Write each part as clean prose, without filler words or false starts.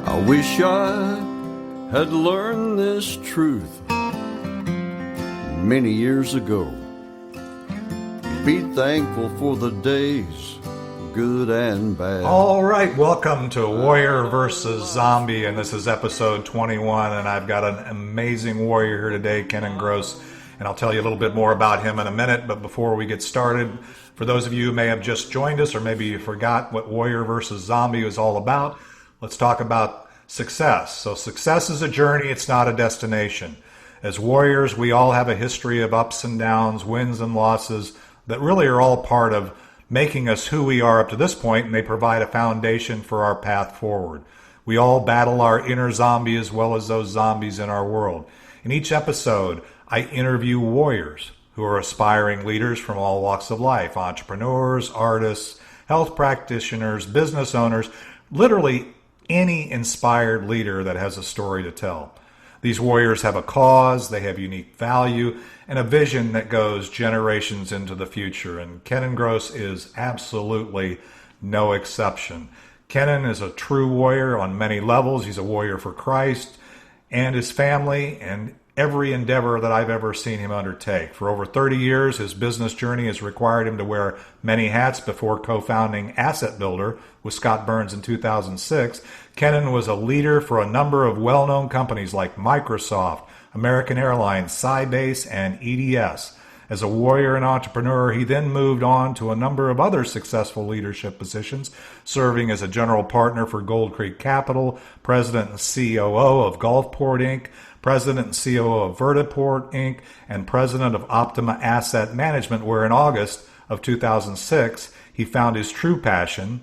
I wish I had learned this truth many years ago. Be thankful for the days, good and bad. All right, welcome to Warrior versus Zombie, and this is episode 21, and I've got an amazing warrior here today, Kennon Grose, and I'll tell you a little bit more about him in a minute. But before we get started, for those of you who may have just joined us, or maybe you forgot what Warrior versus Zombie is all about, let's talk about success. So success is a journey, it's not a destination. As warriors, we all have a history of ups and downs, wins and losses that really are all part of making us who we are up to this point, and they provide a foundation for our path forward. We all battle our inner zombie as well as those zombies in our world. In each episode, I interview warriors who are aspiring leaders from all walks of life, entrepreneurs, artists, health practitioners, business owners, literally any inspired leader that has a story to tell. These warriors have a cause, they have unique value, and a vision that goes generations into the future. And Kennon Grose is absolutely no exception. Kennon is a true warrior on many levels. He's a warrior for Christ and his family and every endeavor that I've ever seen him undertake. For over 30 years, his business journey has required him to wear many hats before co-founding AssetBuilder with Scott Burns in 2006. Kennon was a leader for a number of well-known companies like Microsoft, American Airlines, Sybase, and EDS. As a warrior and entrepreneur, he then moved on to a number of other successful leadership positions, serving as a general partner for Gold Creek Capital, president and COO of GolfPort, Inc., president and COO of VertaPort, Inc., and president of Optima Asset Management, where in August of 2006, he found his true passion,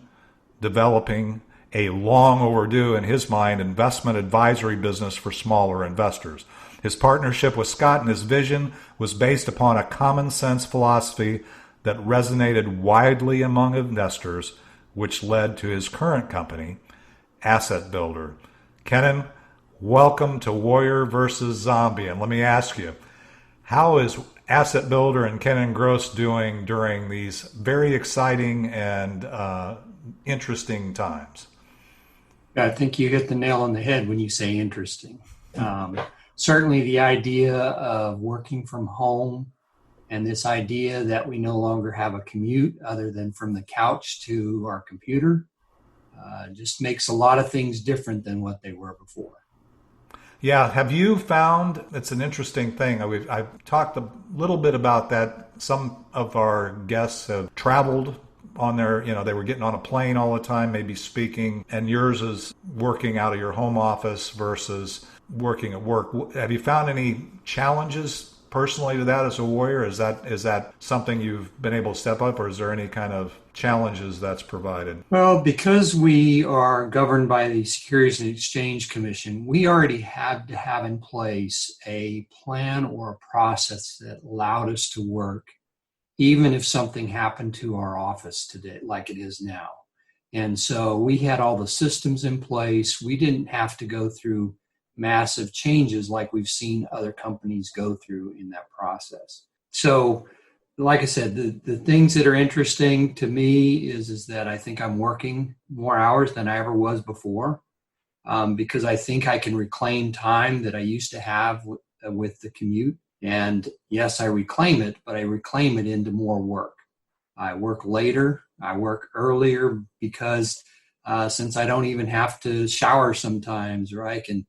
developing a long overdue, in his mind, investment advisory business for smaller investors. His partnership with Scott and his vision was based upon a common sense philosophy that resonated widely among investors, which led to his current company, AssetBuilder. Kennon, welcome to Warrior versus Zombie. And let me ask you, how is AssetBuilder and Kennon Grose doing during these very exciting and interesting times? I think you hit the nail on the head when you say interesting. Certainly the idea of working from home and this idea that we no longer have a commute other than from the couch to our computer just makes a lot of things different than what they were before. Yeah, have you found, it's an interesting thing, I've talked a little bit about that. Some of our guests have traveled on their, they were getting on a plane all the time, maybe speaking, and yours is working out of your home office versus working at work. Have you found any challenges personally to that as a warrior? Is that something you've been able to step up, or is there any kind of challenges that's provided? Well, because we are governed by the Securities and Exchange Commission, we already had to have in place a plan or a process that allowed us to work even if something happened to our office today, like it is now. And so we had all the systems in place. We didn't have to go through massive changes like we've seen other companies go through in that process. So, like I said, the things that are interesting to me is that I think I'm working more hours than I ever was before, because I think I can reclaim time that I used to have with the commute. And yes, I reclaim it, but I reclaim it into more work. I work later, I work earlier, because since I don't even have to shower sometimes, or I can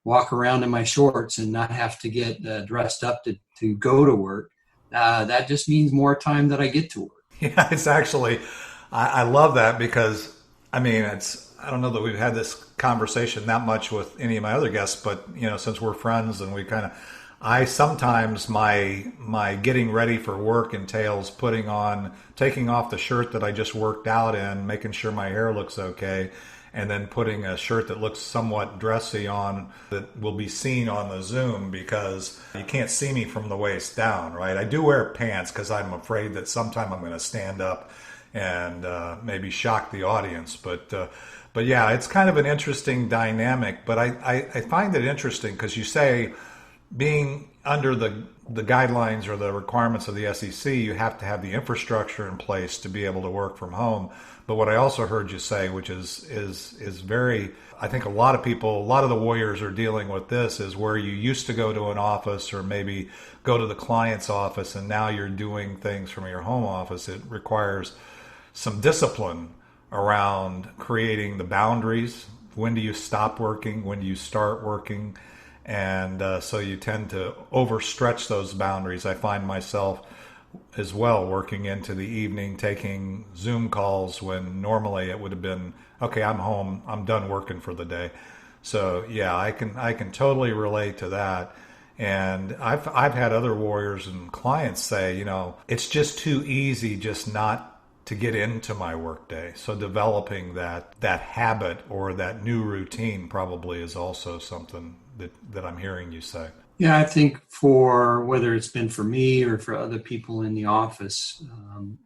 walk around in my shorts and not have to get dressed up to go to work, that just means more time that I get to work. Yeah, it's actually, I love that, because, I don't know that we've had this conversation that much with any of my other guests, but, since we're friends and we I sometimes, my getting ready for work entails taking off the shirt that I just worked out in, making sure my hair looks okay, and then putting a shirt that looks somewhat dressy on that will be seen on the Zoom, because you can't see me from the waist down, right? I do wear pants because I'm afraid that sometime I'm going to stand up and maybe shock the audience. But yeah, it's kind of an interesting dynamic. But I find it interesting because you say being under the the guidelines or the requirements of the SEC, you have to have the infrastructure in place to be able to work from home. But what I also heard you say, which is very, I think a lot of people, a lot of the warriors are dealing with this, is where you used to go to an office or maybe go to the client's office, and now you're doing things from your home office. It requires some discipline around creating the boundaries. When do you stop working? When do you start working? And so you tend to overstretch those boundaries. I find myself as well working into the evening, taking Zoom calls when normally it would have been, okay, I'm home, I'm done working for the day. So yeah, I can totally relate to that. And I've had other warriors and clients say, it's just too easy just not to get into my workday. So developing that habit or that new routine probably is also something that I'm hearing you say. Yeah, I think for whether it's been for me or for other people in the office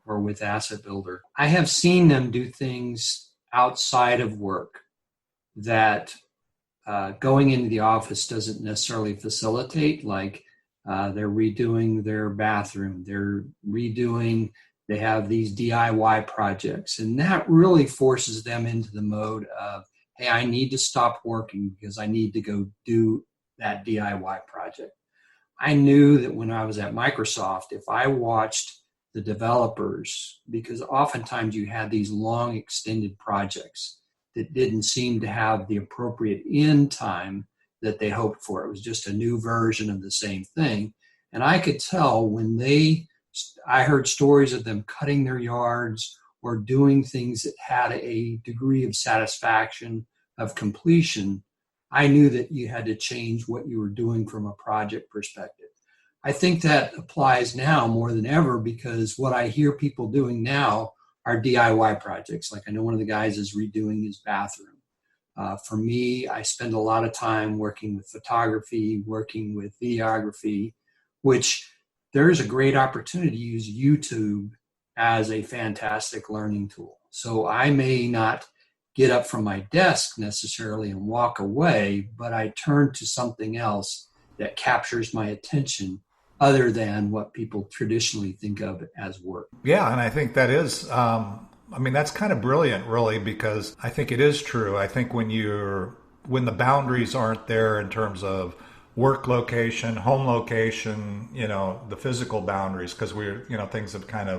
or with AssetBuilder, I have seen them do things outside of work that going into the office doesn't necessarily facilitate, like they're redoing their bathroom, they have these DIY projects, and that really forces them into the mode of, hey, I need to stop working because I need to go do that DIY project. I knew that when I was at Microsoft, if I watched the developers, because oftentimes you had these long extended projects that didn't seem to have the appropriate end time that they hoped for. It was just a new version of the same thing. And I could tell when I heard stories of them cutting their yards or doing things that had a degree of satisfaction, of completion, I knew that you had to change what you were doing from a project perspective. I think that applies now more than ever, because what I hear people doing now are DIY projects. Like I know one of the guys is redoing his bathroom. For me, I spend a lot of time working with photography, working with videography, which there is a great opportunity to use YouTube as a fantastic learning tool. So I may not get up from my desk necessarily and walk away, but I turn to something else that captures my attention other than what people traditionally think of as work. Yeah, and I think that is, that's kind of brilliant, really, because I think it is true. I think when the boundaries aren't there in terms of work location, home location, the physical boundaries, because things have kind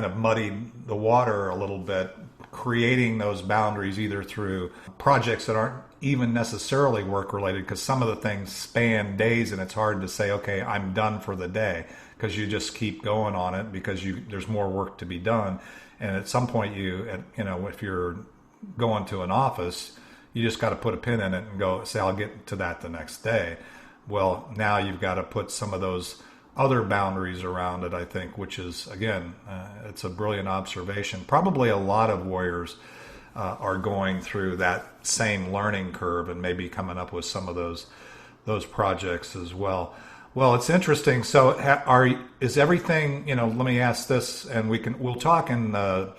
of muddied the water a little bit, creating those boundaries either through projects that aren't even necessarily work related, because some of the things span days and it's hard to say, okay, I'm done for the day, because you just keep going on it because there's more work to be done. And at some point if you're going to an office, you just got to put a pin in it and go say, I'll get to that the next day. Well, now you've got to put some of those other boundaries around it, I think, which is, again, it's a brilliant observation. Probably a lot of warriors are going through that same learning curve and maybe coming up with some of those projects as well. Well, it's interesting. So is everything, let me ask this, and we'll talk in the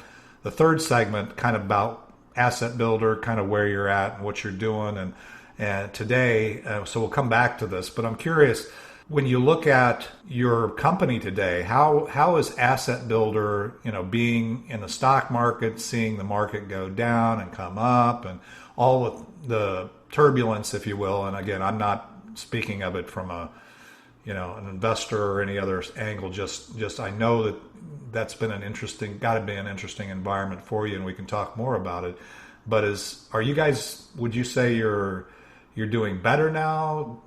third segment kind of about AssetBuilder, kind of where you're at and what you're doing and today. So we'll come back to this, but I'm curious, when you look at your company today, how is AssetBuilder, being in the stock market, seeing the market go down and come up and all of the turbulence, if you will. And again, I'm not speaking of it from an investor or any other angle, just I know that's been got to be an interesting environment for you, and we can talk more about it. But are you guys, would you say you're doing better now,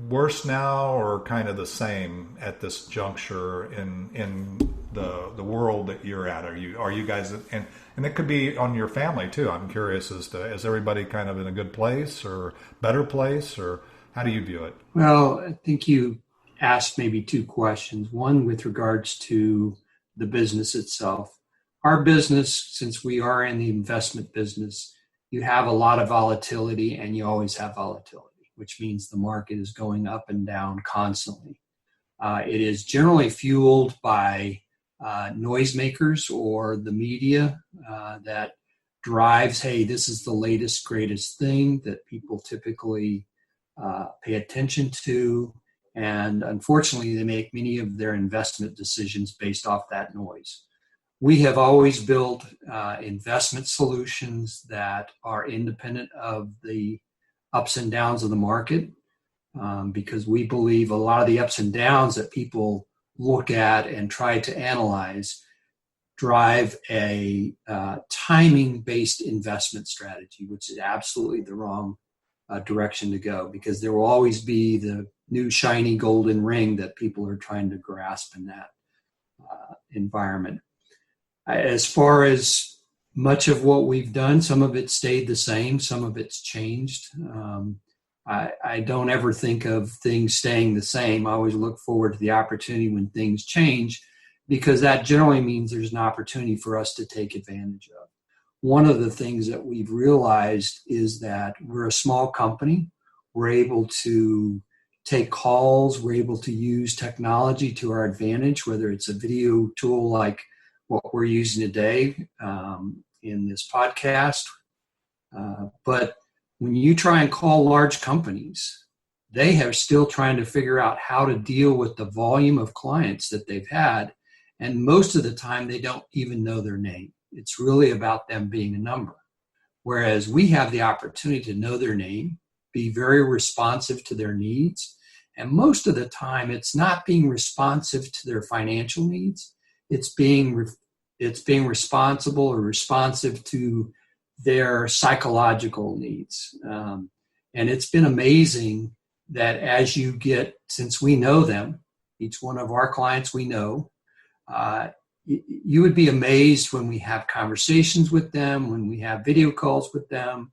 worse now, or kind of the same at this juncture in the world that you're at? Are you guys, and it could be on your family too. I'm curious as to, is everybody kind of in a good place or better place, or how do you view it? Well, I think you asked maybe two questions. One with regards to the business itself. Our business, since we are in the investment business, you have a lot of volatility, and you always have volatility, which means the market is going up and down constantly. It is generally fueled by noisemakers or the media that drives, hey, this is the latest, greatest thing that people typically pay attention to. And unfortunately, they make many of their investment decisions based off that noise. We have always built investment solutions that are independent of the ups and downs of the market, because we believe a lot of the ups and downs that people look at and try to analyze drive a timing-based investment strategy, which is absolutely the wrong direction to go, because there will always be the new shiny golden ring that people are trying to grasp in that environment. As far as much of what we've done, some of it stayed the same, some of it's changed. I don't ever think of things staying the same. I always look forward to the opportunity when things change, because that generally means there's an opportunity for us to take advantage of. One of the things that we've realized is that we're a small company. We're able to take calls. We're able to use technology to our advantage, whether it's a video tool like what we're using today in this podcast. But when you try and call large companies, they are still trying to figure out how to deal with the volume of clients that they've had. And most of the time, they don't even know their name. It's really about them being a number. Whereas we have the opportunity to know their name, be very responsive to their needs. And most of the time, it's not being responsive to their financial needs. It's being responsible or responsive to their psychological needs. And it's been amazing that as you get, since we know them, each one of our clients we know, you would be amazed when we have conversations with them, when we have video calls with them,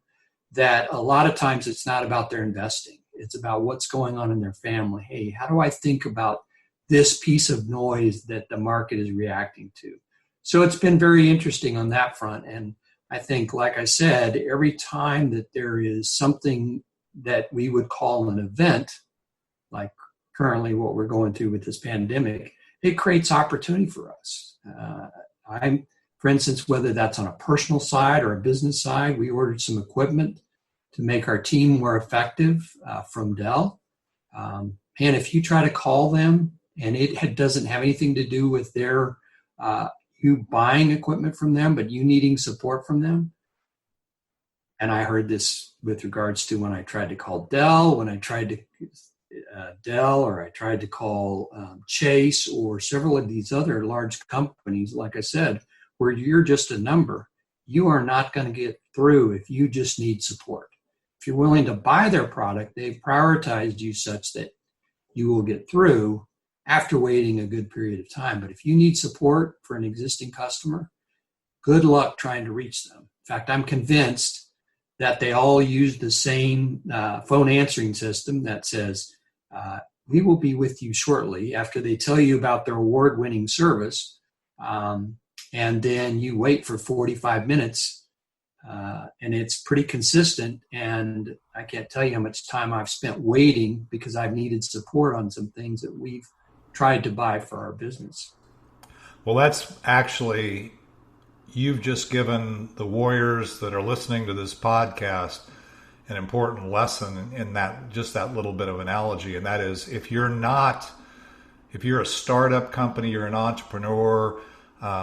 that a lot of times it's not about their investing. It's about what's going on in their family. Hey, how do I think about this piece of noise that the market is reacting to? So it's been very interesting on that front. And I think, like I said, every time that there is something that we would call an event, like currently what we're going through with this pandemic, it creates opportunity for us. For instance, whether that's on a personal side or a business side, we ordered some equipment to make our team more effective from Dell. And if you try to call them and it doesn't have anything to do with their you buying equipment from them, but you needing support from them. And I heard this with regards to when I tried to call Dell, when I tried to Dell, or I tried to call Chase or several of these other large companies, like I said, where you're just a number. You are not going to get through if you just need support. If you're willing to buy their product, they've prioritized you such that you will get through after waiting a good period of time. But if you need support for an existing customer, good luck trying to reach them. In fact, I'm convinced that they all use the same phone answering system that says, we will be with you shortly, after they tell you about their award-winning service. And then you wait for 45 minutes, and it's pretty consistent. And I can't tell you how much time I've spent waiting because I've needed support on some things that we've tried to buy for our business. Well, that's actually, you've just given the warriors that are listening to this podcast an important lesson in that, just that little bit of analogy. And that is, if you're a startup company, you're an entrepreneur,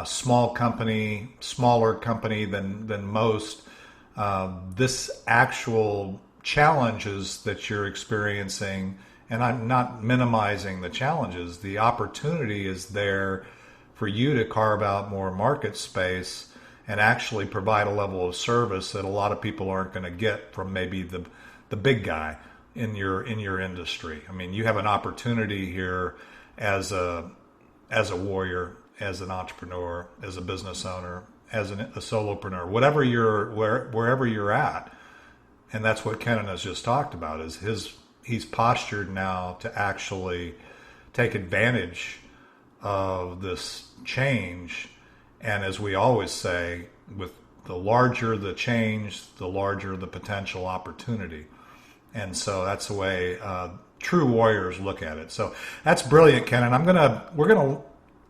small company, smaller company than most, this actual challenges that you're experiencing, and I'm not minimizing the challenges, the opportunity is there for you to carve out more market space and actually provide a level of service that a lot of people aren't going to get from maybe the big guy in your industry. I mean, you have an opportunity here as a warrior, as an entrepreneur, as a business owner, as a solopreneur, wherever you're at. And that's what Kennon has just talked about, is he's postured now to actually take advantage of this change. And as we always say, with the larger the change, the larger the potential opportunity. And so that's the way true warriors look at it. So that's brilliant, Kennon. We're gonna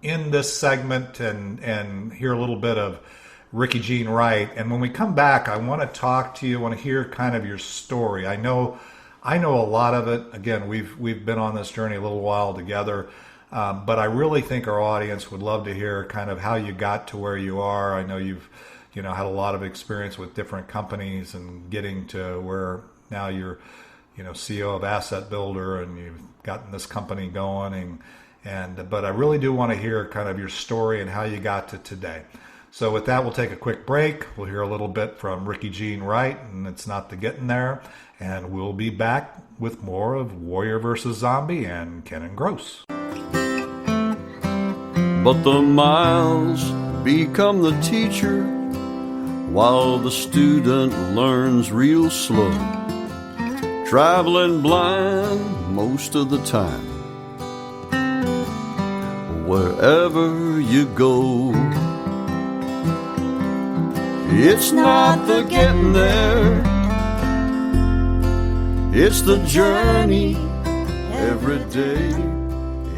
end this segment and hear a little bit of Ricky Jean Wright. And when we come back, I want to talk to you. I want to hear kind of your story. I know I know a lot of it. Again, we've been on this journey a little while together, but I really think our audience would love to hear kind of how you got to where you are. I know you've had a lot of experience with different companies and getting to where now you're CEO of AssetBuilder, and you've gotten this company going, but I really do want to hear kind of your story and how you got to today. So with that, we'll take a quick break. We'll hear a little bit from Ricky Jean Wright, and It's Not the Getting There, and we'll be back with more of Warrior versus Zombie and Kennon Grose. But the miles become the teacher while the student learns real slow, traveling blind most of the time. Wherever you go, it's not the getting there, it's the journey every day.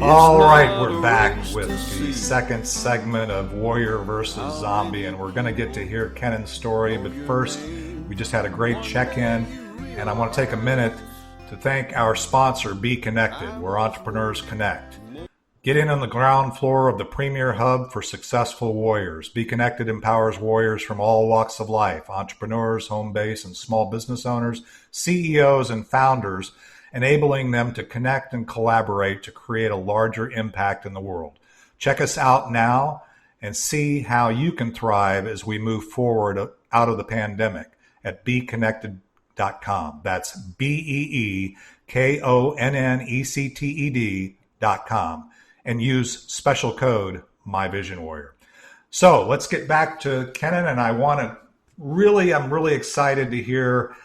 All right, we're back with the second segment of Warrior versus Zombie, and we're going to get to hear Kennon's story. But first, we just had a great check-in, and I want to take a minute to thank our sponsor, Be Connected, where entrepreneurs connect. Get in on the ground floor of the premier hub for successful warriors. Be Connected empowers warriors from all walks of life, entrepreneurs, home base, and small business owners, CEOs, and founders, enabling them to connect and collaborate to create a larger impact in the world. Check us out now and see how you can thrive as we move forward out of the pandemic at BeConnected.com. That's BeeKonnected.com. And use special code MyVisionWarrior. So let's get back to Kennon, and I'm really excited to hear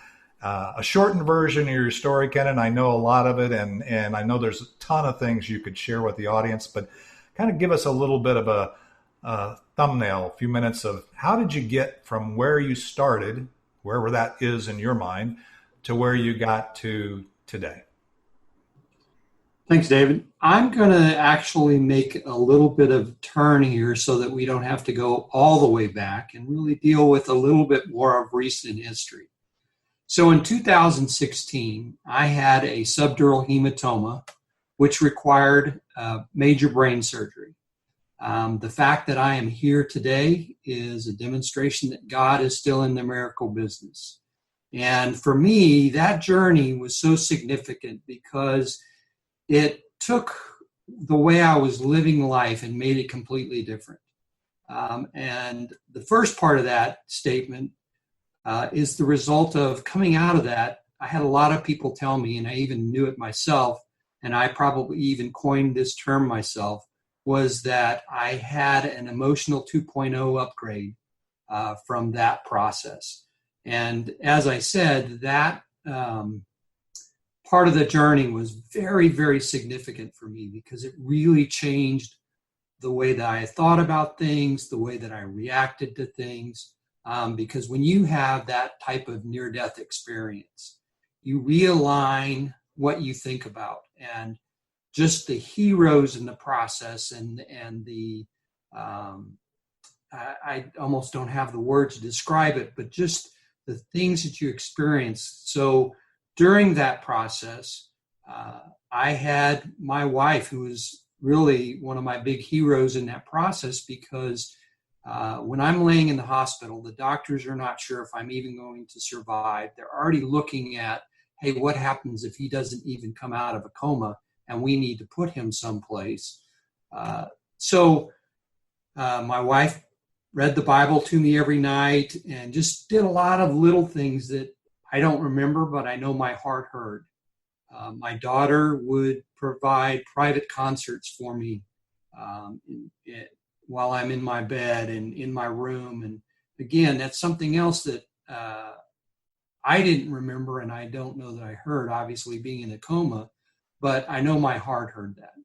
a shortened version of your story, Kennon. I know a lot of it, and I know there's a ton of things you could share with the audience, but kind of give us a little bit of a thumbnail, a few minutes of how did you get from where you started, wherever that is in your mind, to where you got to today. Thanks, David. I'm going to actually make a little bit of turn here so that we don't have to go all the way back and really deal with a little bit more of recent history. So in 2016, I had a subdural hematoma, which required major brain surgery. The fact that I am here today is a demonstration that God is still in the miracle business. And for me, that journey was so significant because it took the way I was living life and made it completely different. And the first part of that statement is the result of coming out of that. I had a lot of people tell me, and I even knew it myself, and I probably even coined this term myself, was that I had an emotional 2.0 upgrade from that process. And as I said, that part of the journey was very, very significant for me because it really changed the way that I thought about things, the way that I reacted to things. Because when you have that type of near-death experience, you realign what you think about, and just the heroes in the process and the I almost don't have the words to describe it, but just the things that you experience. So during that process, I had my wife, who was really one of my big heroes in that process, because when I'm laying in the hospital, the doctors are not sure if I'm even going to survive. They're already looking at, hey, what happens if he doesn't even come out of a coma and we need to put him someplace? So my wife read the Bible to me every night and just did a lot of little things that I don't remember, but I know my heart heard. My daughter would provide private concerts for me while I'm in my bed and in my room. And again, that's something else that I didn't remember, and I don't know that I heard, obviously being in a coma, but I know my heart heard that.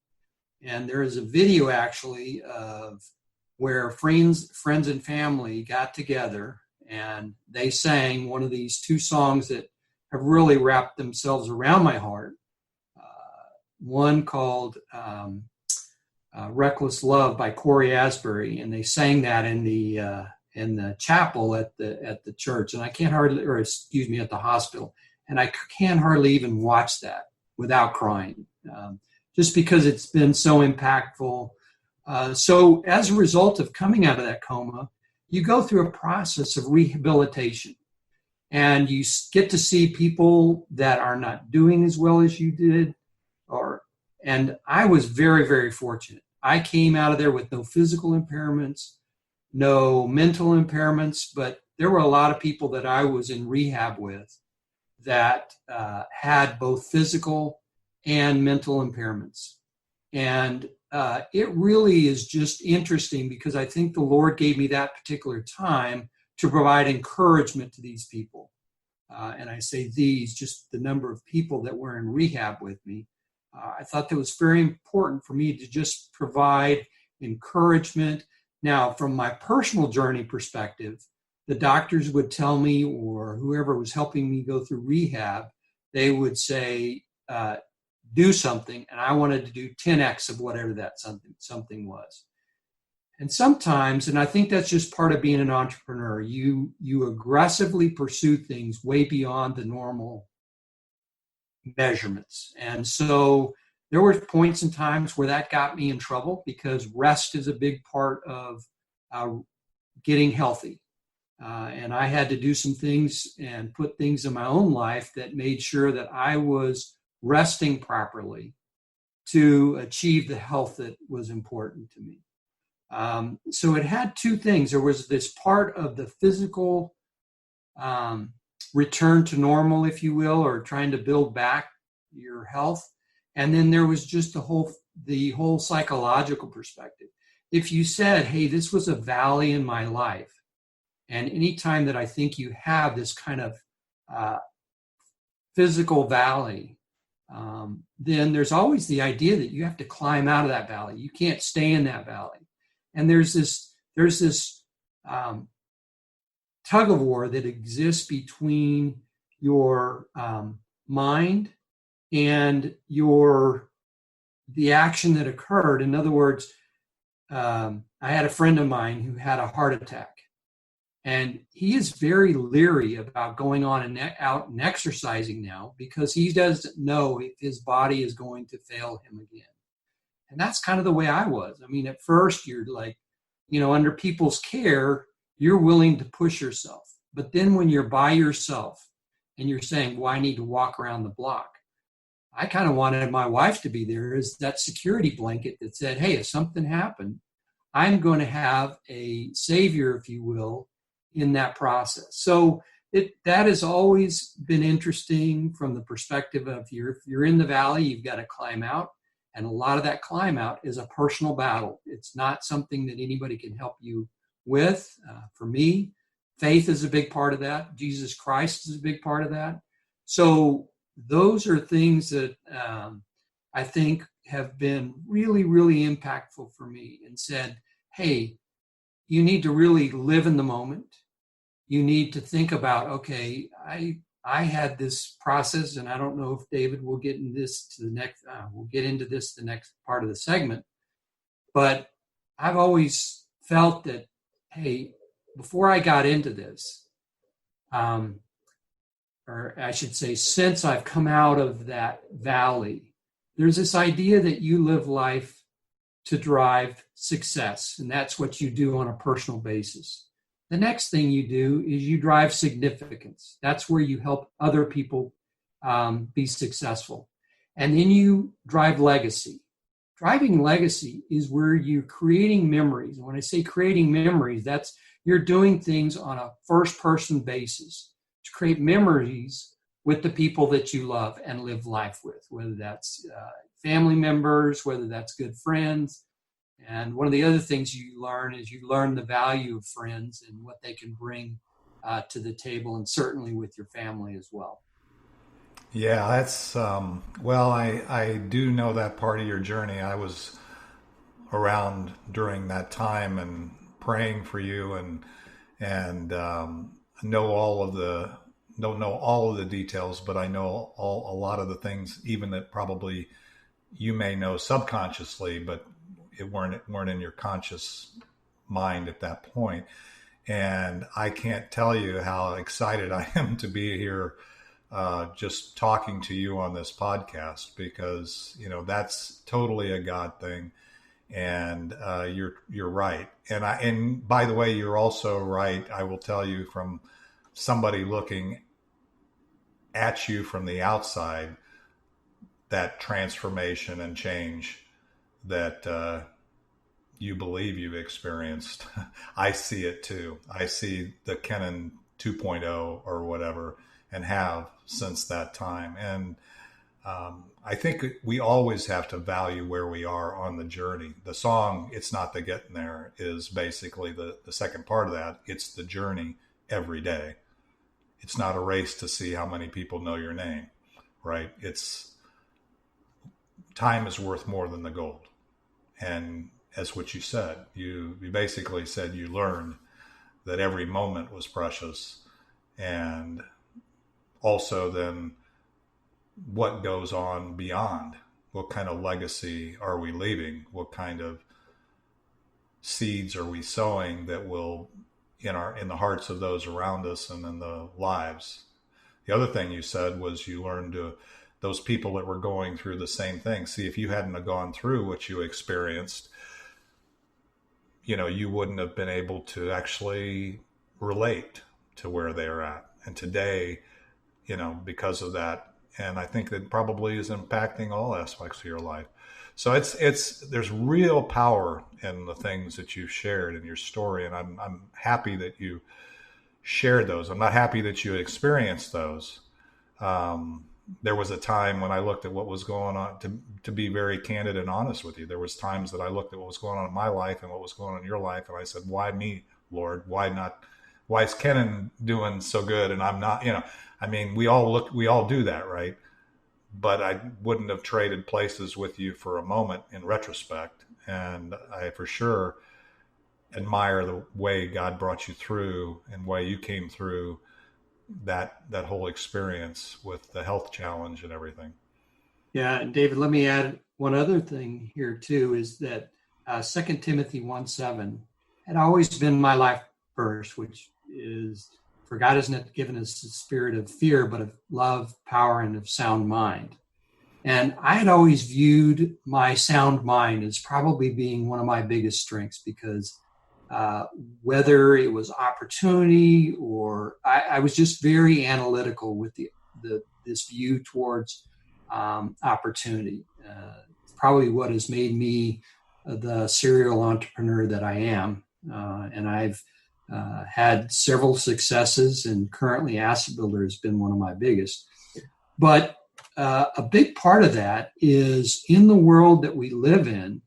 And there is a video actually of where friends and family got together and they sang one of these two songs that have really wrapped themselves around my heart. One called Reckless Love by Corey Asbury, and they sang that in the chapel at the church, and at the hospital. And I can hardly even watch that without crying, just because it's been so impactful. So as a result of coming out of that coma, you go through a process of rehabilitation. And you get to see people that are not doing as well as you did. And I was very, very fortunate. I came out of there with no physical impairments, no mental impairments, but there were a lot of people that I was in rehab with that had both physical and mental impairments. And it really is just interesting because I think the Lord gave me that particular time to provide encouragement to these people. And I say these, just the number of people that were in rehab with me. I thought that was very important for me to just provide encouragement. Now, from my personal journey perspective, the doctors would tell me, or whoever was helping me go through rehab, they would say, do something, and I wanted to do 10x of whatever that something was. And sometimes, and I think that's just part of being an entrepreneur, you aggressively pursue things way beyond the normal measurements. And so there were points and times where that got me in trouble because rest is a big part of getting healthy. And I had to do some things and put things in my own life that made sure that I was resting properly to achieve the health that was important to me. So it had two things. There was this part of the physical return to normal, if you will, or trying to build back your health. And then there was just the whole psychological perspective. If you said, hey, this was a valley in my life, and anytime that I think you have this kind of physical valley, then there's always the idea that you have to climb out of that valley. You can't stay in that valley. And there's this tug of war that exists between your mind and the action that occurred. In other words, I had a friend of mine who had a heart attack, and he is very leery about going on and out and exercising now because he doesn't know if his body is going to fail him again. And that's kind of the way I was. I mean, at first you're like, under people's care, you're willing to push yourself. But then when you're by yourself and you're saying, well, I need to walk around the block, I kind of wanted my wife to be there as that security blanket that said, hey, if something happened, I'm going to have a savior, if you will, in that process. So that has always been interesting from the perspective of if you're in the valley, you've got to climb out. And a lot of that climb out is a personal battle. It's not something that anybody can help you with. For me, faith is a big part of that. Jesus Christ is a big part of that. So those are things that I think have been really, really impactful for me and said, hey, you need to really live in the moment. You need to think about, okay, I had this process, and I don't know if David will get into this the next part of the segment, but I've always felt that, hey, before I got into this, or I should say, since I've come out of that valley, there's this idea that you live life to drive success, and that's what you do on a personal basis. The next thing you do is you drive significance. That's where you help other people be successful. And then you drive legacy. Driving legacy is where you're creating memories. And when I say creating memories, that's you're doing things on a first-person basis to create memories with the people that you love and live life with, whether that's family members, whether that's good friends. And one of the other things you learn is you learn the value of friends and what they can bring to the table, and certainly with your family as well. Yeah, that's, well, I do know that part of your journey. I was around during that time and praying for you and know all of the, don't know all of the details, but I know a lot of the things, even that probably you may know subconsciously, but it weren't in your conscious mind at that point. And I can't tell you how excited I am to be here just talking to you on this podcast, because, that's totally a God thing. And you're right. And by the way, you're also right. I will tell you, from somebody looking at you from the outside, that transformation and change that you believe you've experienced, I see it too. I see the Kennon 2.0 or whatever, and have since that time. And I think we always have to value where we are on the journey. The song, It's Not the Getting There, is basically the second part of that. It's the journey every day. It's not a race to see how many people know your name, right? It's time is worth more than the gold. And as what you said, you basically said you learned that every moment was precious. And also then, what goes on beyond? What kind of legacy are we leaving? What kind of seeds are we sowing that will, in the hearts of those around us and in the lives? The other thing you said was you learned those people that were going through the same thing. See, if you hadn't have gone through what you experienced, you wouldn't have been able to actually relate to where they're at. And today, because of that, and I think that probably is impacting all aspects of your life. So there's real power in the things that you've shared in your story. And I'm happy that you shared those. I'm not happy that you experienced those. There was a time when I looked at what was going on, to be very candid and honest with you. There was times that I looked at what was going on in my life and what was going on in your life. And I said, why me, Lord? Why not? Why is Kennon doing so good and I'm not? We all do that, right? But I wouldn't have traded places with you for a moment in retrospect. And I for sure admire the way God brought you through and way you came through that whole experience with the health challenge and everything. Yeah, David, let me add one other thing here too, is that 2 Timothy 1:7 had always been my life verse, which is, for God has not given us the spirit of fear, but of love, power, and of sound mind. And I had always viewed my sound mind as probably being one of my biggest strengths, because whether it was opportunity or I was just very analytical with this view towards opportunity. Probably what has made me the serial entrepreneur that I am. And I've had several successes, and currently AssetBuilder has been one of my biggest. But a big part of that is, in the world that we live in,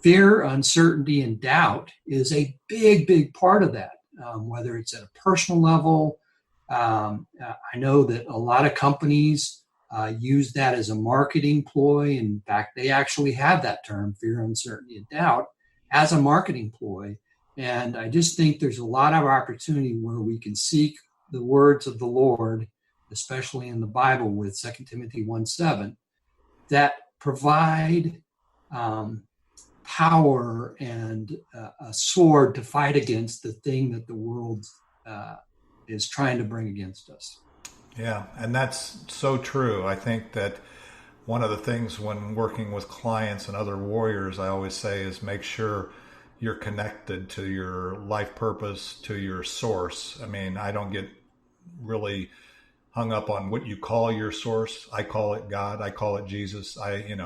fear, uncertainty, and doubt is a big part of that, whether it's at a personal level. I know that a lot of companies use that as a marketing ploy. In fact, they actually have that term, fear, uncertainty, and doubt, as a marketing ploy. And I just think there's a lot of opportunity where we can seek the words of the Lord, especially in the Bible with 2 Timothy 1:7, that provide power and a sword to fight against the thing that the world is trying to bring against us. Yeah, and that's so true. I think that one of the things when working with clients and other warriors, I always say, is make sure you're connected to your life purpose, to your source. I don't get really hung up on what you call your source. I call it God. I call it Jesus.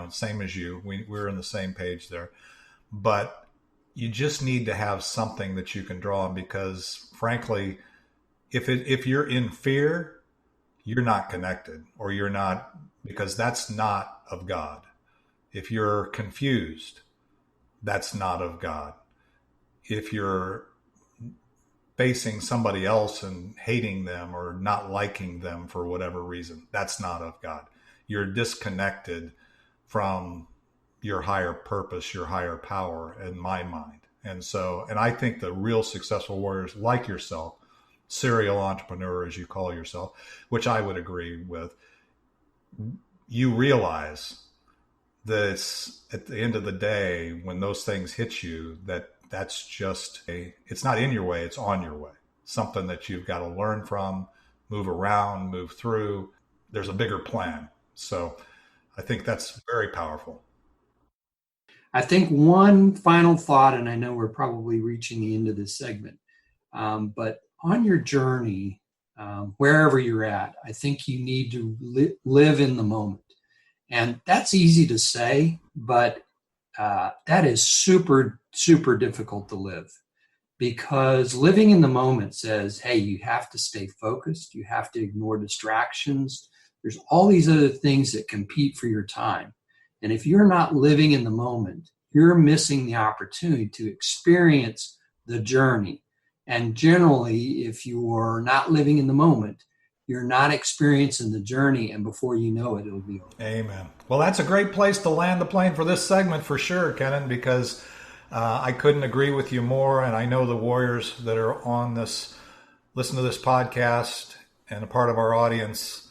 Same as you. We're on the same page there. But you just need to have something that you can draw on, because frankly, if you're in fear, you're not connected, or you're not, because that's not of God. If you're confused, that's not of God. If you're facing somebody else and hating them or not liking them for whatever reason, that's not of God. You're disconnected from your higher purpose, your higher power, in my mind. And I think the real successful warriors like yourself, serial entrepreneur, as you call yourself, which I would agree with, you realize that it's, at the end of the day, when those things hit you, that's just it's not in your way, it's on your way. Something that you've got to learn from, move around, move through. there's a bigger plan. So I think that's very powerful. I think one final thought, and I know we're probably reaching the end of this segment, but on your journey, wherever you're at, I think you need to live in the moment. And that's easy to say, but that is super, super difficult to live, because living in the moment says, hey, you have to stay focused. You have to ignore distractions. There's all these other things that compete for your time. And if you're not living in the moment, you're missing the opportunity to experience the journey. And generally, if you're not living in the moment, you're not experiencing the journey, and before you know it, it'll be over. Amen. Well, that's a great place to land the plane for this segment for sure, Kennon, because I couldn't agree with you more. And I know the warriors that are on this, listen to this podcast and a part of our audience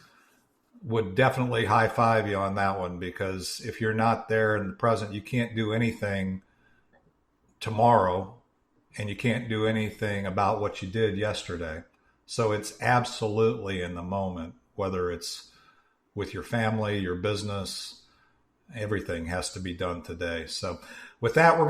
would definitely high five you on that one, because if you're not there in the present, you can't do anything tomorrow, and you can't do anything about what you did yesterday. So it's absolutely in the moment, whether it's with your family, your business, everything has to be done today. So with that, we're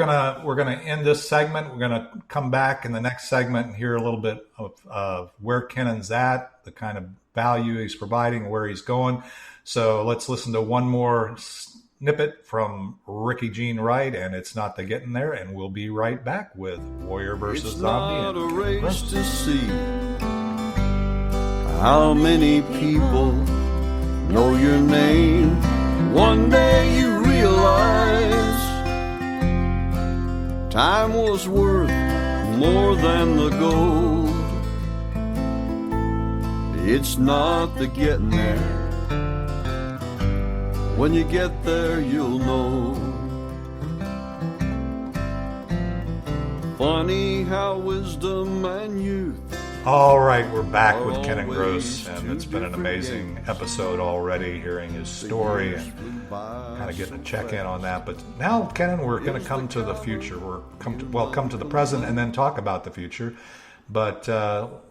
gonna end this segment. We're gonna come back in the next segment and hear a little bit of where Kennon's at, the kind of value he's providing, where he's going. So let's listen to one more snippet from Ricky Jean Wright, and it's not the getting there, and we'll be right back with Warrior versus Zombie. It's not a race to see how many people know your name. One day you realize time was worth more than the gold. It's not the getting there. When you get there, you'll know. Funny how wisdom and youth. All right, we're back with Kennon Grose, and it's been an amazing episode already, hearing his story and kind of getting a check-in on that. But now, Kennon, we're going to come to the future. Come to the present and then talk about the future. But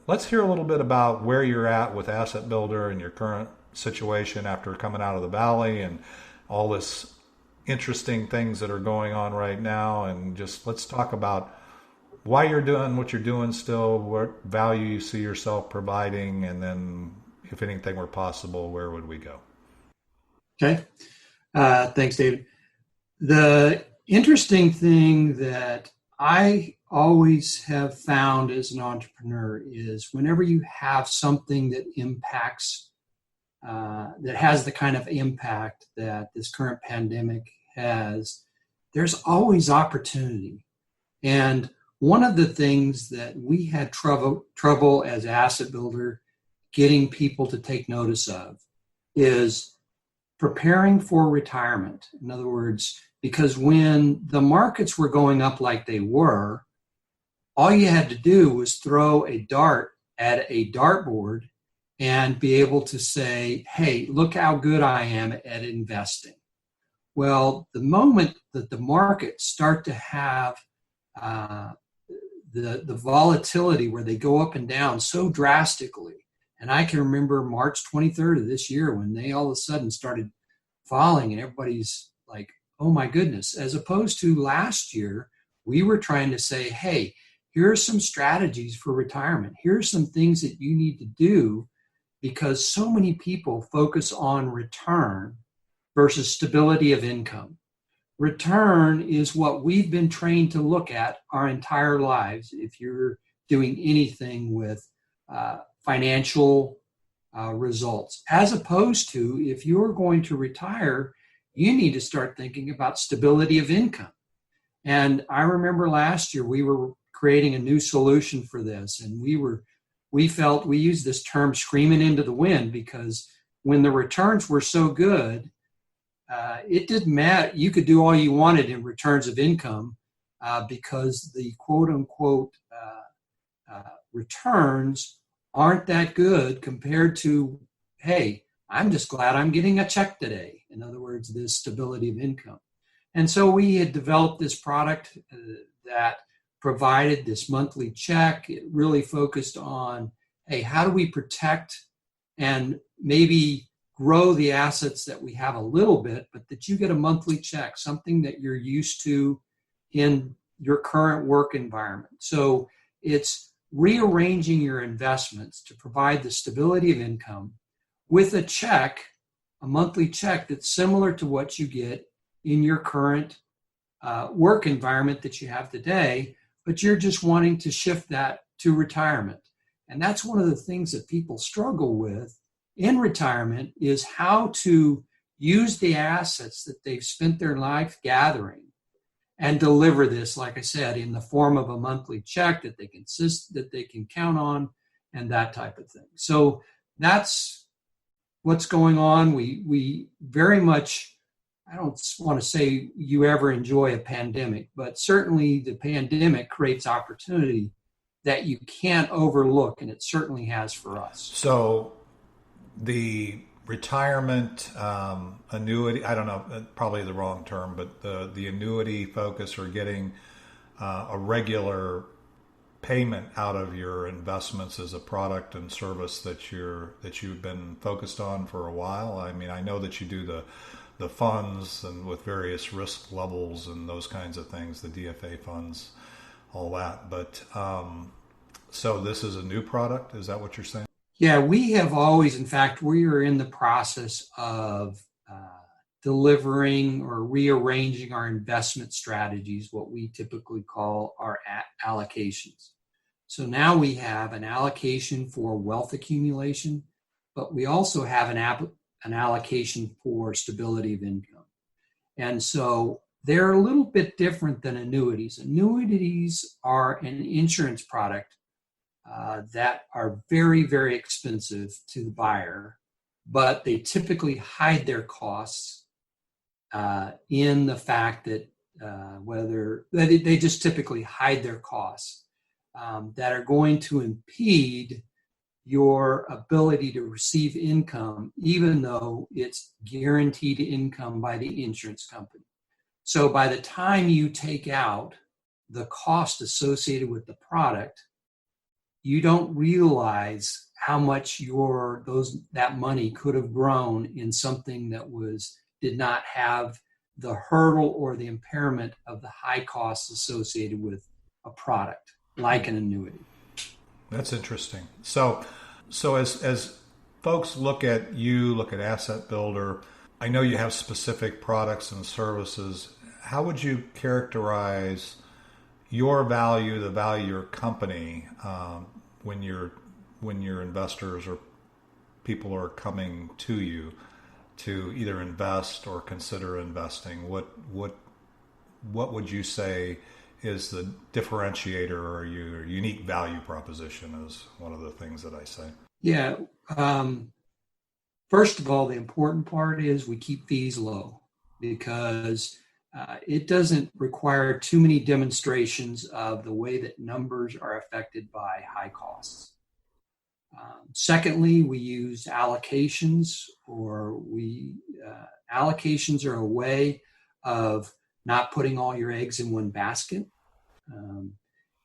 let's hear a little bit about where you're at with AssetBuilder and your current situation after coming out of the valley and all this interesting things that are going on right now. And just let's talk about why you're doing what you're doing still, what value you see yourself providing, and then if anything were possible, where would we go? Okay. Thanks, David. The interesting thing that I always have found as an entrepreneur is whenever you have something that impacts, that has the kind of impact that this current pandemic has, there's always opportunity. And one of the things that we had trouble as AssetBuilder getting people to take notice of is preparing for retirement. In other words, because when the markets were going up like they were, all you had to do was throw a dart at a dartboard and be able to say, hey, look how good I am at investing. Well, the moment that the markets start to have the volatility where they go up and down so drastically, and I can remember March 23rd of this year when they all of a sudden started falling and everybody's like, oh my goodness, as opposed to last year, we were trying to say, hey, here are some strategies for retirement. Here are some things that you need to do, because so many people focus on return versus stability of income. Return is what we've been trained to look at our entire lives. If you're doing anything with financial results, as opposed to if you're going to retire, you need to start thinking about stability of income. And I remember last year we were creating a new solution for this, and we felt we used this term screaming into the wind, because when the returns were so good, it didn't matter. You could do all you wanted in returns of income because the quote unquote returns aren't that good compared to, hey, I'm just glad I'm getting a check today. In other words, this stability of income. And so we had developed this product that provided this monthly check. It really focused on, hey, how do we protect and maybe grow the assets that we have a little bit, but that you get a monthly check, something that you're used to in your current work environment. So it's rearranging your investments to provide the stability of income with a check, a monthly check that's similar to what you get in your current work environment that you have today, but you're just wanting to shift that to retirement. And that's one of the things that people struggle with in retirement, is how to use the assets that they've spent their life gathering and deliver this, like I said, in the form of a monthly check that they can count on, and that type of thing. So that's what's going on. We very much, I don't want to say you ever enjoy a pandemic, but certainly the pandemic creates opportunity that you can't overlook, and it certainly has for us. So the retirement annuity, I don't know, probably the wrong term, but the annuity focus, or getting a regular payment out of your investments, is a product and service that you've been focused on for a while. I mean, I know that you do the funds and with various risk levels and those kinds of things, the DFA funds, all that. But so this is a new product, is that what you're saying? Yeah, we have always, in fact, we are in the process of delivering or rearranging our investment strategies, what we typically call our allocations. So now we have an allocation for wealth accumulation, but we also have an allocation for stability of income. And so they're a little bit different than annuities. Annuities are an insurance product that are very, very expensive to the buyer, but they typically hide their costs in the fact that they just typically hide their costs that are going to impede your ability to receive income, even though it's guaranteed income by the insurance company. So by the time you take out the cost associated with the product, you don't realize how much that money could have grown in something that did not have the hurdle or the impairment of the high costs associated with a product like an annuity. That's interesting. So as folks look at AssetBuilder, I know you have specific products and services. How would you characterize your value, the value of your company, when your investors or people are coming to you to either invest or consider investing? What would you say is the differentiator or your unique value proposition, is one of the things that I say? Yeah. First of all, the important part is we keep fees low, because it doesn't require too many demonstrations of the way that numbers are affected by high costs. Secondly, we use allocations, allocations are a way of not putting all your eggs in one basket.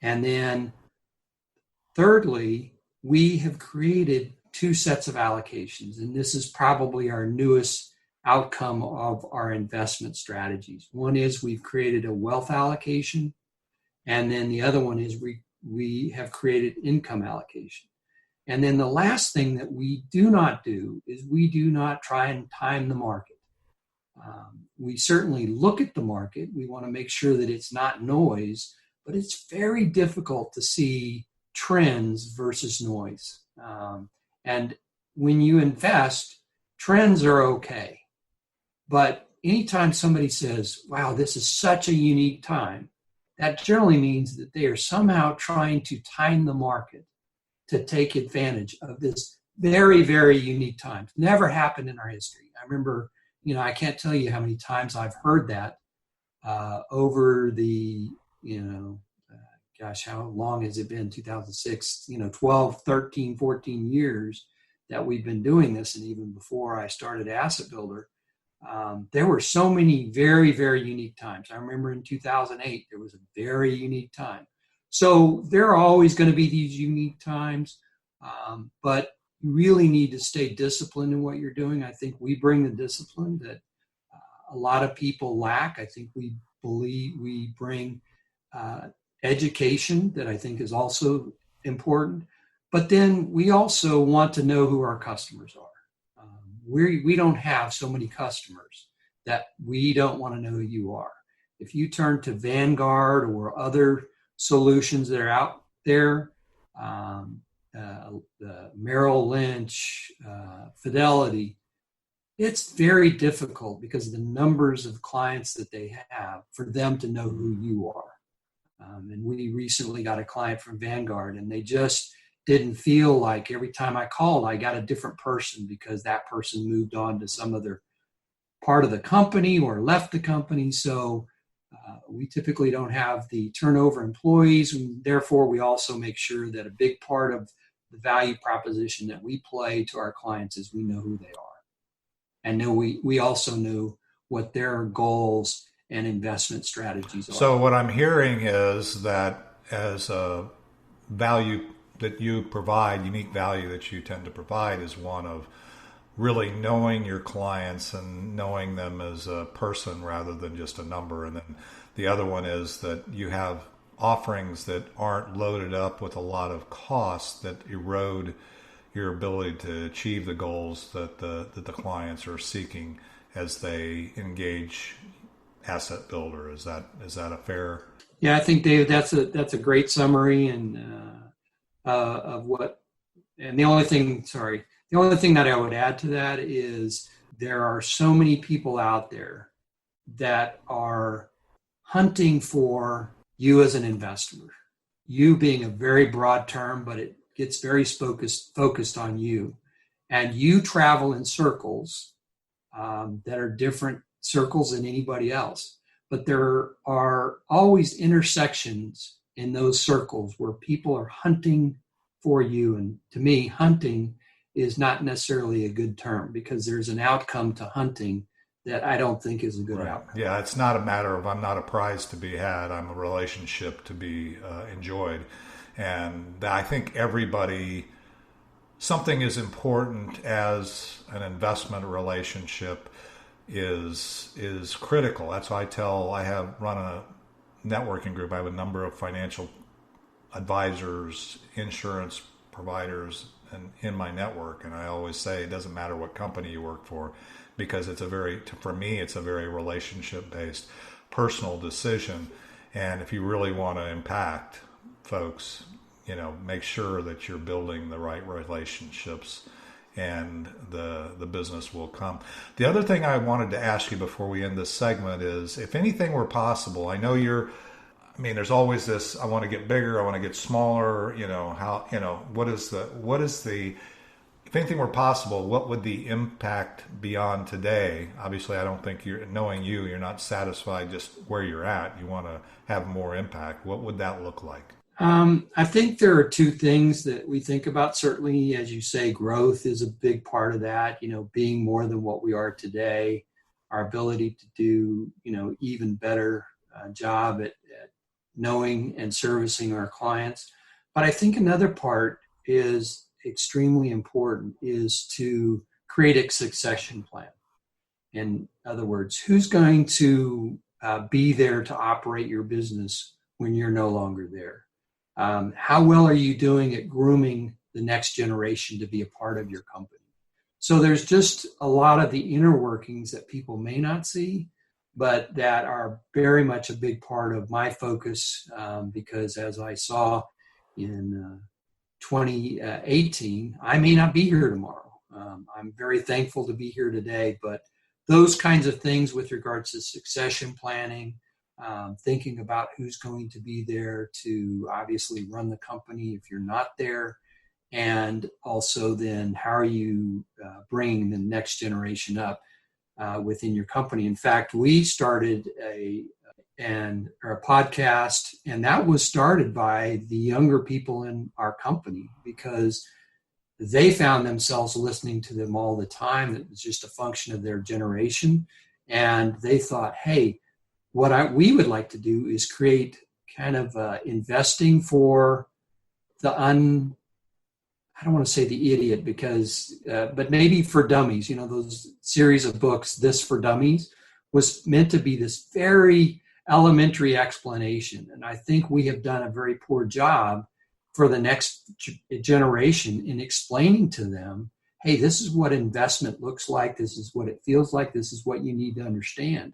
And then thirdly, we have created two sets of allocations, and this is probably our newest outcome of our investment strategies. One is we've created a wealth allocation, and then the other one is we have created income allocation. And then the last thing that we do not do is we do not try and time the market. We certainly look at the market. We want to make sure that it's not noise, but it's very difficult to see trends versus noise. And when you invest, trends are okay. But anytime somebody says, wow, this is such a unique time, that generally means that they are somehow trying to time the market to take advantage of this very, very unique time. It's never happened in our history. I remember, I can't tell you how many times I've heard that over the, how long has it been? 2006, 12, 13, 14 years that we've been doing this. And even before I started AssetBuilder, there were so many very, very unique times. I remember in 2008, there was a very unique time. So there are always going to be these unique times, but you really need to stay disciplined in what you're doing. I think we bring the discipline that a lot of people lack. I think we bring education that I think is also important. But then we also want to know who our customers are. We don't have so many customers that we don't want to know who you are. If you turn to Vanguard or other solutions that are out there, Merrill Lynch, Fidelity, it's very difficult because of the numbers of clients that they have for them to know who you are. And we recently got a client from Vanguard, and they just didn't feel like every time I called, I got a different person because that person moved on to some other part of the company or left the company. So we typically don't have the turnover employees, and therefore we also make sure that a big part of the value proposition that we play to our clients is we know who they are. And know we also know what their goals and investment strategies are. So what I'm hearing is that as a value that you provide, unique value that you tend to provide, is one of really knowing your clients and knowing them as a person rather than just a number. And then the other one is that you have offerings that aren't loaded up with a lot of costs that erode your ability to achieve the goals that the clients are seeking as they engage AssetBuilder. Is that a fair? Yeah, I think, David, that's a great summary and of what. And the only thing that I would add to that is there are so many people out there that are hunting for you as an investor. You being a very broad term, but it gets very focused on you. And you travel in circles that are different circles than anybody else. But there are always intersections in those circles where people are hunting for you. And to me, hunting is not necessarily a good term because there's an outcome to hunting that I don't think is a good outcome. Yeah, it's not a matter of I'm not a prize to be had. I'm a relationship to be enjoyed. And I think something as important as an investment relationship is critical. That's why I run a networking group. I have a number of financial advisors, insurance providers, and in my network. And I always say it doesn't matter what company you work for, because for me, it's a very relationship-based, personal decision. And if you really want to impact folks, make sure that you're building the right relationships, and the business will come. The other thing I wanted to ask you before we end this segment is, if anything were possible, I know there's always this, I want to get bigger, I want to get smaller, if anything were possible, what would the impact be on today? Obviously, I don't think you're not satisfied just where you're at. You want to have more impact. What would that look like? I think there are two things that we think about. Certainly, as you say, growth is a big part of that, being more than what we are today, our ability to do, even better job at knowing and servicing our clients. But I think another part is extremely important, is to create a succession plan. In other words, who's going to be there to operate your business when you're no longer there? How well are you doing at grooming the next generation to be a part of your company? So there's just a lot of the inner workings that people may not see, but that are very much a big part of my focus, because as I saw in 2018, I may not be here tomorrow. I'm very thankful to be here today, but those kinds of things with regards to succession planning, thinking about who's going to be there to obviously run the company if you're not there, and also then how are you bringing the next generation up within your company. In fact, we started a podcast, and that was started by the younger people in our company because they found themselves listening to them all the time. It was just a function of their generation, and they thought, hey, what we would like to do is create kind of investing for the I don't want to say the idiot because, but maybe for dummies, those series of books, This for Dummies, was meant to be this very elementary explanation. And I think we have done a very poor job for the next generation in explaining to them, hey, this is what investment looks like. This is what it feels like. This is what you need to understand.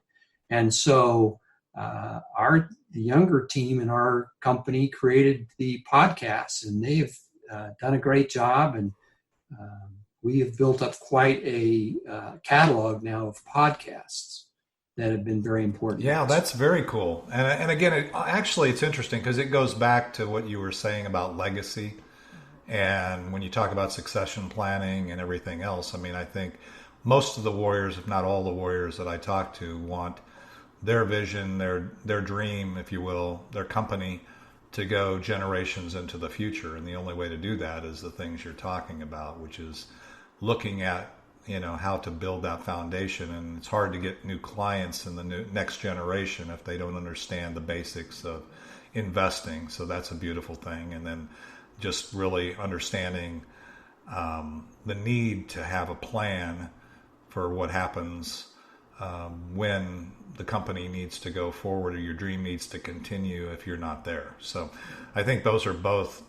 And so the younger team in our company created the podcasts, and they have done a great job. And we have built up quite a catalog now of podcasts that have been very important. Yeah, that's very cool. And again, it's interesting because it goes back to what you were saying about legacy. And when you talk about succession planning and everything else, I mean, I think most of the warriors, if not all the warriors that I talk to, want their vision, their dream, if you will, their company to go generations into the future. And the only way to do that is the things you're talking about, which is looking at, how to build that foundation. And it's hard to get new clients in the next generation if they don't understand the basics of investing. So that's a beautiful thing. And then just really understanding the need to have a plan for what happens when the company needs to go forward or your dream needs to continue if you're not there. So I think those are both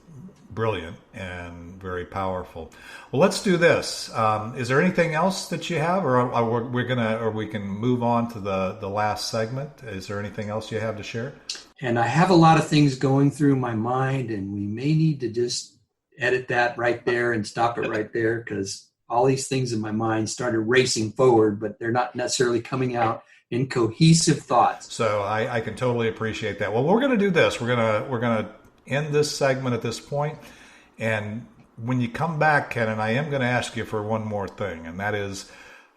brilliant and very powerful. Well, let's do this. Is there anything else that you have, or we can move on to the last segment? Is there anything else you have to share? And I have a lot of things going through my mind, and we may need to just edit that right there and stop it right there, because all these things in my mind started racing forward, but they're not necessarily coming out in cohesive thoughts. So I can totally appreciate that. Well, we're going to do this. We're going to end this segment at this point. And when you come back, Kennon, I am going to ask you for one more thing. And that is,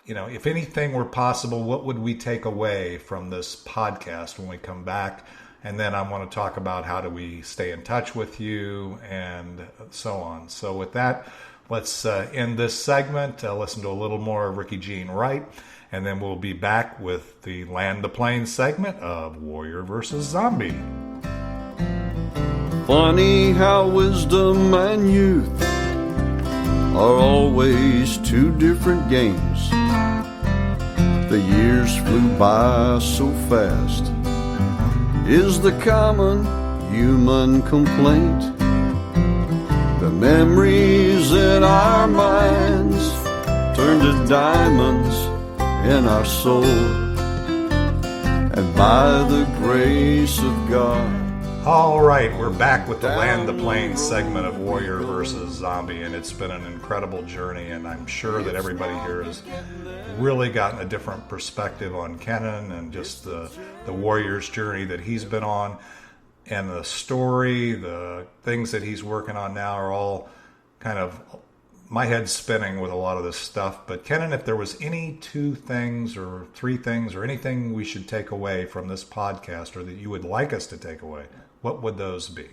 if anything were possible, what would we take away from this podcast when we come back? And then I want to talk about how do we stay in touch with you and so on. So with that, let's end this segment, listen to a little more of Ricky Jean Wright, and then we'll be back with the Land the Plane segment of Warrior versus Zombie. Funny how wisdom and youth are always two different games. The years flew by so fast, is the common human complaint. The memories in our minds turn to diamonds in our soul, and by the grace of God. All right, we're back with the Land the Plane segment of Warrior versus Zombie, and it's been an incredible journey, and I'm sure that everybody here has really gotten a different perspective on Kennon and just the Warrior's journey that he's been on, and the story, the things that he's working on now are all kind of, my head's spinning with a lot of this stuff. But Kennon, if there was any 2 things or 3 things or anything we should take away from this podcast, or that you would like us to take away, what would those be?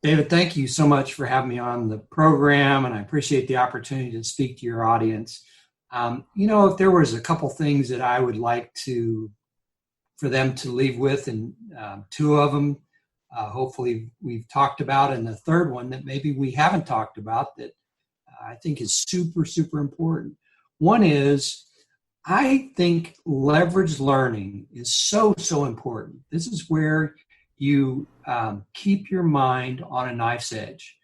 David, thank you so much for having me on the program, and I appreciate the opportunity to speak to your audience. If there was a couple things that I would like for them to leave with, and 2 of them, hopefully we've talked about, and the third one that maybe we haven't talked about that I think is super, super important. One is, I think leveraged learning is so, so important. This is where you keep your mind on a knife's edge.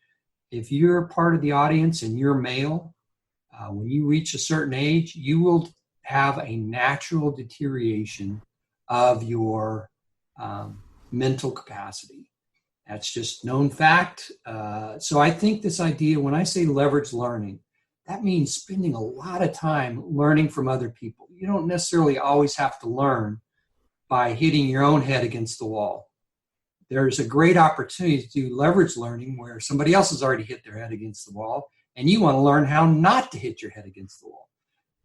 If you're part of the audience and you're male, when you reach a certain age, you will have a natural deterioration of your mental capacity. That's just known fact. So I think this idea, when I say leverage learning, that means spending a lot of time learning from other people. You don't necessarily always have to learn by hitting your own head against the wall. There's a great opportunity to do leverage learning where somebody else has already hit their head against the wall, and you want to learn how not to hit your head against the wall.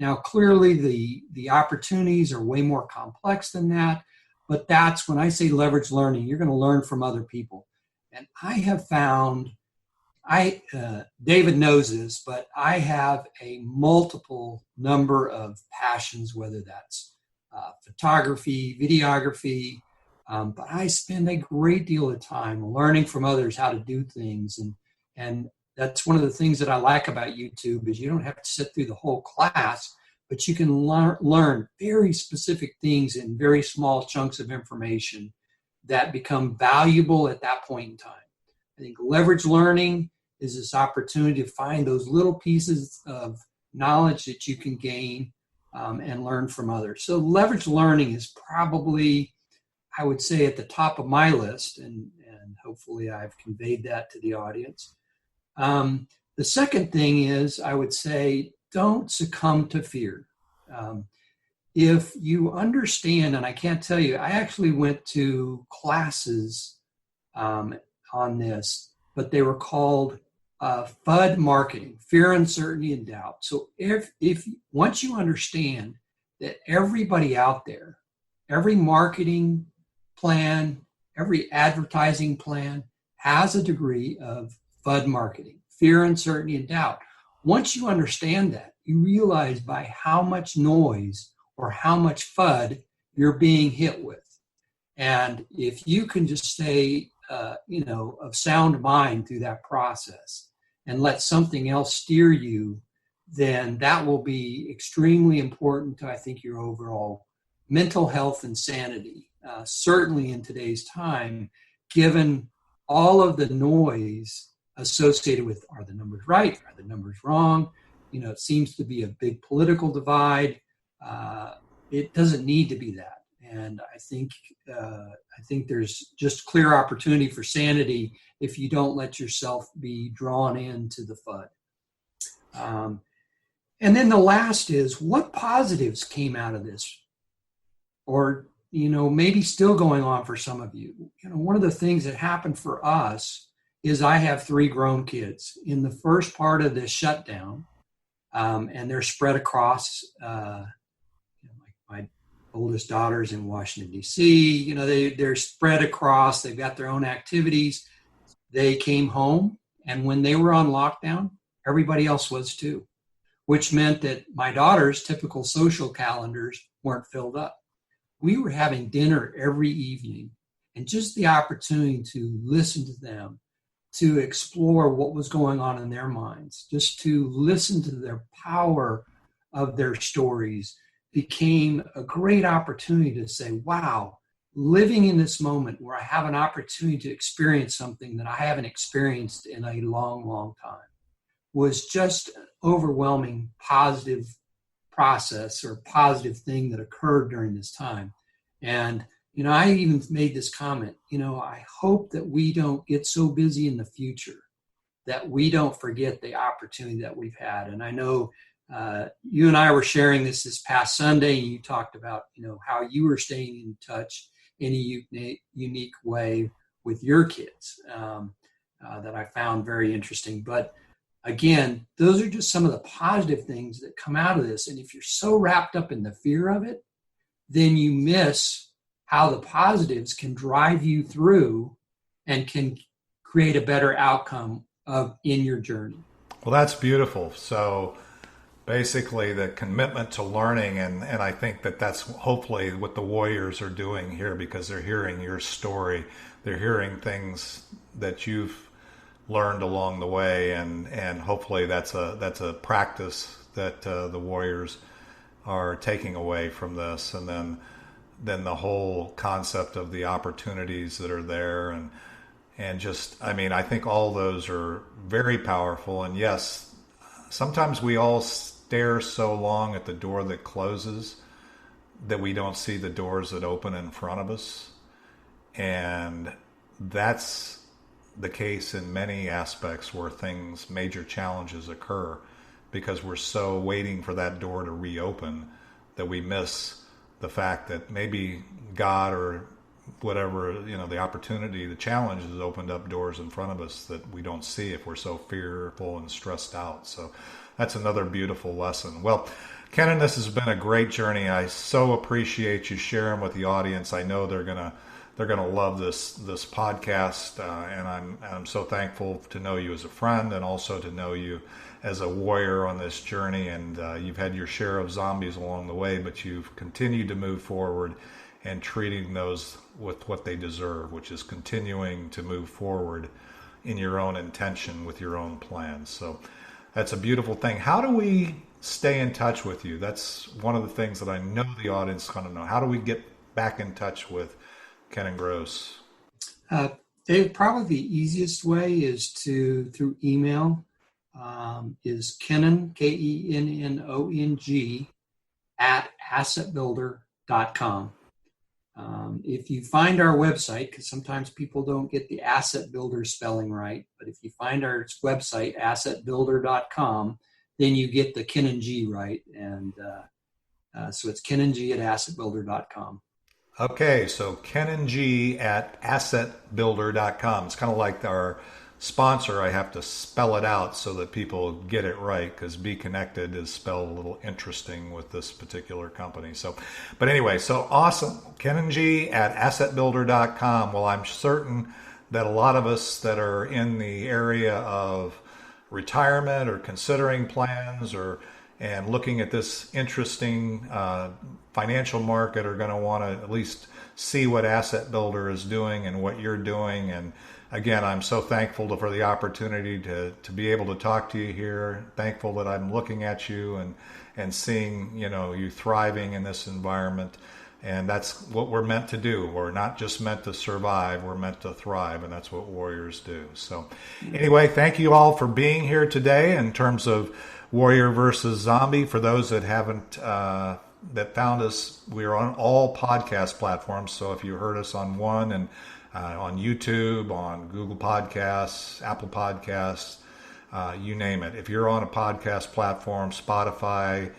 Now, clearly, the opportunities are way more complex than that, but that's when I say leverage learning, you're going to learn from other people. And I have found, David knows this, but I have a multiple number of passions, whether that's photography, videography, but I spend a great deal of time learning from others how to do things. And That's one of the things that I like about YouTube is you don't have to sit through the whole class, but you can learn very specific things in very small chunks of information that become valuable at that point in time. I think leverage learning is this opportunity to find those little pieces of knowledge that you can gain and learn from others. So leverage learning is probably, I would say, at the top of my list, and hopefully I've conveyed that to the audience. The second thing is, I would say, don't succumb to fear. If you understand, and I can't tell you, I actually went to classes on this, but they were called FUD marketing, fear, uncertainty, and doubt. So if once you understand that everybody out there, every marketing plan, every advertising plan has a degree of FUD marketing, fear, uncertainty, and doubt. Once you understand that, you realize by how much noise or how much FUD you're being hit with. And if you can just stay, of sound mind through that process and let something else steer you, then that will be extremely important to, I think, your overall mental health and sanity. Certainly in today's time, given all of the noise associated with, are the numbers right? Are the numbers wrong? It seems to be a big political divide. It doesn't need to be that. And I think there's just clear opportunity for sanity if you don't let yourself be drawn into the FUD. And then the last is, what positives came out of this? Or, maybe still going on for some of you. One of the things that happened for us is I have 3 grown kids. In the first part of this shutdown, and they're spread across, my oldest daughter's in Washington, D.C. They're spread across. They've got their own activities. They came home, and when they were on lockdown, everybody else was too, which meant that my daughter's typical social calendars weren't filled up. We were having dinner every evening, and just the opportunity to listen to them, to explore what was going on in their minds, just to listen to their power of their stories became a great opportunity to say, wow, living in this moment where I have an opportunity to experience something that I haven't experienced in a long, long time was just an overwhelming positive process or positive thing that occurred during this time. And I even made this comment, I hope that we don't get so busy in the future that we don't forget the opportunity that we've had. And I know you and I were sharing this past Sunday, and you talked about, how you were staying in touch in a unique way with your kids that I found very interesting. But again, those are just some of the positive things that come out of this. And if you're so wrapped up in the fear of it, then you miss how the positives can drive you through and can create a better outcome in your journey. Well, that's beautiful. So basically the commitment to learning, and I think that's hopefully what the Warriors are doing here, because they're hearing your story. They're hearing things that you've learned along the way, and hopefully that's a practice that the Warriors are taking away from this. And then the whole concept of the opportunities that are there, and just, I think all those are very powerful. And yes, sometimes we all stare so long at the door that closes that we don't see the doors that open in front of us. And that's the case in many aspects where major challenges occur, because we're so waiting for that door to reopen that we miss the fact that maybe God or whatever, the opportunity, the challenge has opened up doors in front of us that we don't see if we're so fearful and stressed out. So that's another beautiful lesson. Well, Kennon, this has been a great journey. I so appreciate you sharing with the audience. I know they're gonna love this podcast, and I'm so thankful to know you as a friend, and also to know you as a warrior on this journey. And you've had your share of zombies along the way, but you've continued to move forward and treating those with what they deserve, which is continuing to move forward in your own intention with your own plans. So that's a beautiful thing. How do we stay in touch with you? That's one of the things that I know the audience is going to know. How do we get back in touch with Kennon Grose? Dave, probably the easiest way is through email. Is Kennon, KENNONG, at AssetBuilder.com. If you find our website, because sometimes people don't get the AssetBuilder spelling right, but if you find our website, AssetBuilder.com, then you get the Kennon G right. And so it's Kennon G at AssetBuilder.com. Okay, so Kennon G at AssetBuilder.com. It's kind of like our sponsor. I have to spell it out so that people get it right, because Be Connected is spelled a little interesting with this particular company. But anyway, so awesome. Kennon G at AssetBuilder.com. Well, I'm certain that a lot of us that are in the area of retirement or considering plans and looking at this interesting financial market are going to want to at least see what AssetBuilder is doing and what you're doing. And again, I'm so thankful for the opportunity to be able to talk to you here. Thankful that I'm looking at you and seeing, you thriving in this environment. And that's what we're meant to do. We're not just meant to survive, we're meant to thrive, and that's what warriors do. So anyway, thank you all for being here today in terms of Warrior versus Zombie. For those that haven't, that found us, we are on all podcast platforms. So if you heard us on one and on YouTube, on Google Podcasts, Apple Podcasts, you name it. If you're on a podcast platform, Spotify,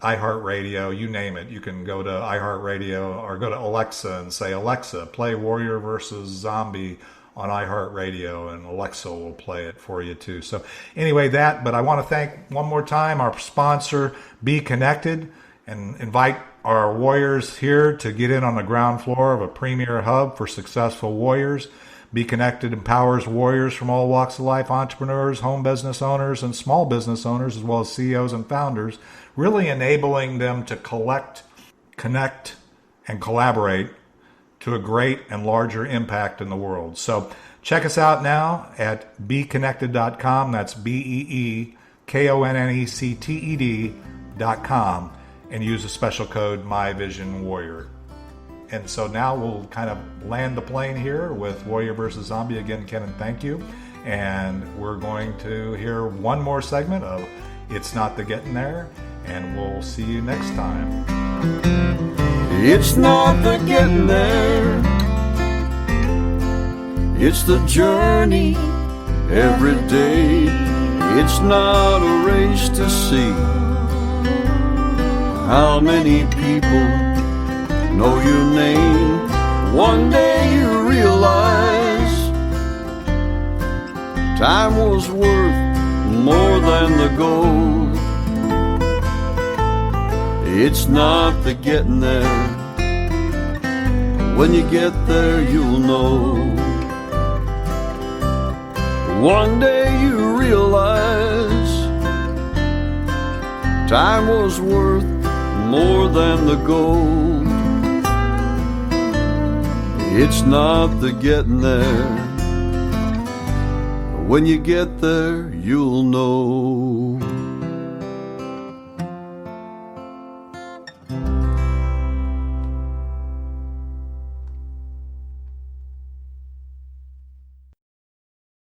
iHeartRadio, you name it, you can go to iHeartRadio or go to Alexa and say, Alexa, play Warrior versus Zombie on iHeartRadio, and Alexa will play it for you too. So anyway, but I want to thank one more time our sponsor, Be Connected, and invite our warriors here to get in on the ground floor of a premier hub for successful warriors. Be Connected empowers warriors from all walks of life, entrepreneurs, home business owners, and small business owners, as well as CEOs and founders, really enabling them to collect, connect, and collaborate to a great and larger impact in the world. So check us out now at BeConnected.com. That's BeKonnected.com, and use a special code MyVisionWarrior. And so now we'll kind of land the plane here with Warrior versus Zombie. Again, Kennon, thank you. And we're going to hear one more segment of It's Not the Getting There, and we'll see you next time. It's not the getting there, it's the journey every day. It's not a race to see how many people know your name. One day you realize time was worth more than the gold. It's not the getting there, when you get there you'll know. One day you realize time was worth more than the gold. It's not the getting there, when you get there you'll know.